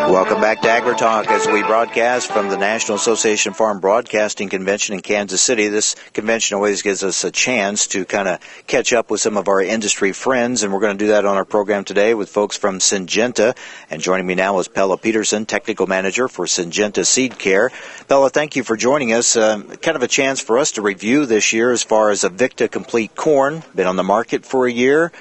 Welcome back to AgriTalk as we broadcast from the National Association of Farm Broadcasting Convention in Kansas City. This convention always gives us a chance to kind of catch up with some of our industry friends, and we're going to do that on our program today with folks from Syngenta. And joining me now is Pella Pederson, Technical Manager for Syngenta Seed Care. Pella, thank you for joining us. Kind of a chance for us to review this year as far as Avicta Complete Corn. Been on the market for a year.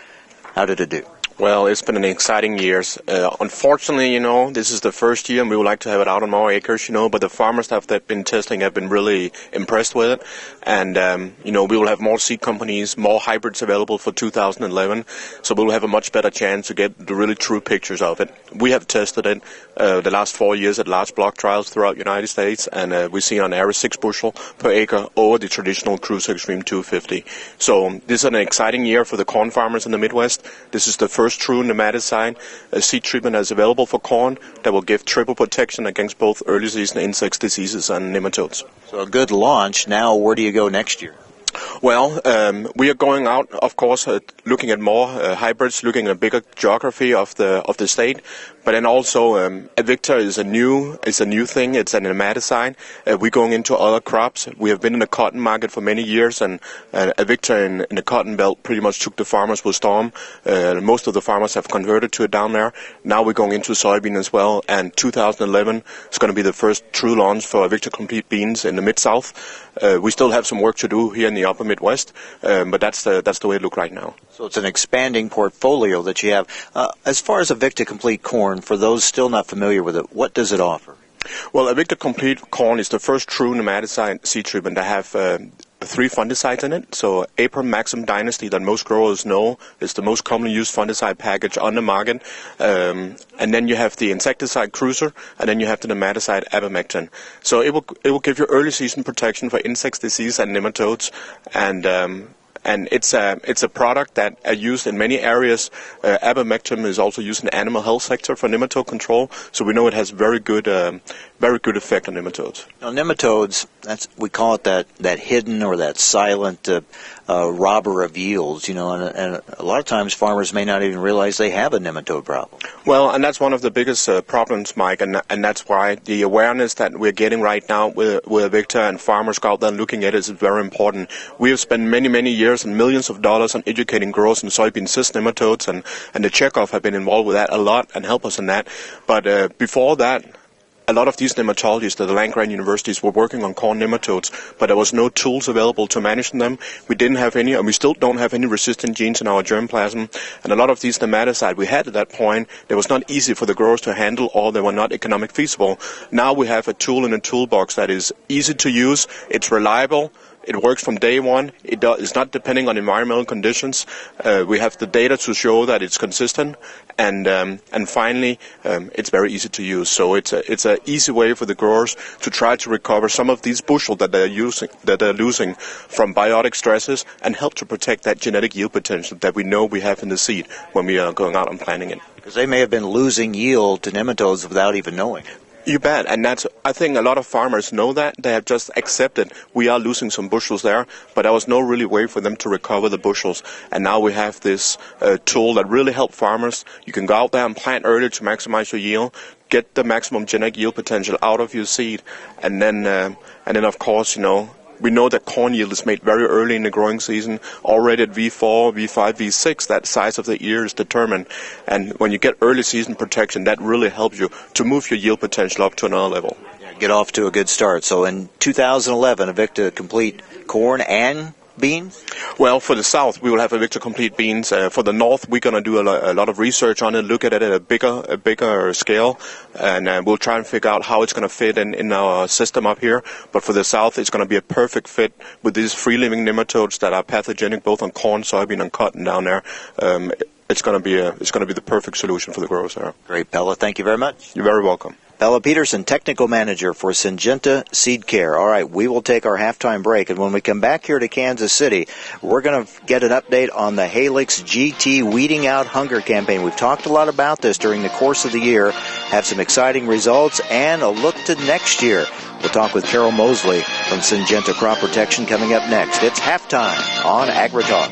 How did it do? Well, it's been an exciting year. Unfortunately, this is the first year, and we would like to have it out on more acres, but the farmers that have been testing have been really impressed with it. And, we will have more seed companies, more hybrids available for 2011, so we'll have a much better chance to get the really true pictures of it. We have tested it the last 4 years at large block trials throughout the United States, and we see on average 6 bushel per acre over the traditional Cruiser Extreme 250. So this is an exciting year for the corn farmers in the Midwest. This is the first true nematicide seed treatment that's available for corn that will give triple protection against both early season insects, diseases, and nematodes. So a good launch. Now, where do you go next year? Well, we are going out, of course, looking at more hybrids, looking at a bigger geography of the state. But then also, Avicta is a new thing. It's an nematicide. We're going into other crops. We have been in the cotton market for many years, and Avicta in the cotton belt pretty much took the farmers with storm. Most of the farmers have converted to it down there. Now we're going into soybean as well, and 2011 is going to be the first true launch for Avicta Complete beans in the Mid-South. We still have some work to do here in the upper Midwest, but that's the way it looks right now. So it's an expanding portfolio that you have. As far as Avicta Complete Corn, for those still not familiar with it, what does it offer? Well, Avicta Complete Corn is the first true nematicide seed treatment that have 3 fungicides in it. So Apron Maxim Dynasty, that most growers know, is the most commonly used fungicide package on the market. And then you have the insecticide Cruiser, and then you have the nematicide Avicta. So it will give you early season protection for insects, disease, and nematodes. And it's a product that are used in many areas. Avicta is also used in the animal health sector for nematode control. So we know it has very good effect on nematodes. Now, nematodes, we call it that hidden or that silent robber of yields. And a lot of times farmers may not even realize they have a nematode problem. Well, and that's one of the biggest problems, Mike, and that's why the awareness that we're getting right now with Avicta and farmers go out there and looking at it is very important. We have spent many years and millions of dollars on educating growers on soybean cyst nematodes, and the Chekhov have been involved with that a lot and help us in that. But before that, a lot of these nematologists at the land-grant universities were working on corn nematodes, but there was no tools available to manage them. We didn't have any, and we still don't have any resistant genes in our germplasm. And a lot of these nematicides we had at that point, it was not easy for the growers to handle, or they were not economic feasible. Now we have a tool in a toolbox that is easy to use, it's reliable, it works from day one. It's not depending on environmental conditions. We have the data to show that it's consistent, and finally, it's very easy to use. So it's an easy way for the growers to try to recover some of these bushel that they're losing from biotic stresses, and help to protect that genetic yield potential that we know we have in the seed when we are going out and planting it. Because they may have been losing yield to nematodes without even knowing it. You bet, and I think a lot of farmers know that. They have just accepted we are losing some bushels there, but there was no really way for them to recover the bushels. And now we have this tool that really helps farmers. You can go out there and plant early to maximize your yield, get the maximum genetic yield potential out of your seed, and then of course, we know that corn yield is made very early in the growing season. Already at V4, V5, V6, that size of the ear is determined. And when you get early season protection, that really helps you to move your yield potential up to another level. Get off to a good start. So in 2011, Avicta Complete Corn and beans? Well, for the South, we will have Avicta Complete beans. For the North, we're going to do a lot of research on it, look at it at a bigger scale, and we'll try and figure out how it's going to fit in our system up here. But for the South, it's going to be a perfect fit with these free-living nematodes that are pathogenic both on corn, soybean, and cotton down there. It's going to be the perfect solution for the growers there. Great, Pella. Thank you very much. You're very welcome. Pella Pederson, Technical Manager for Syngenta Seed Care. All right, we will take our halftime break, and when we come back here to Kansas City, we're going to get an update on the Halix GT Weeding Out Hunger campaign. We've talked a lot about this during the course of the year, have some exciting results, and a look to next year. We'll talk with Carol Mosley from Syngenta Crop Protection coming up next. It's halftime on AgriTalk.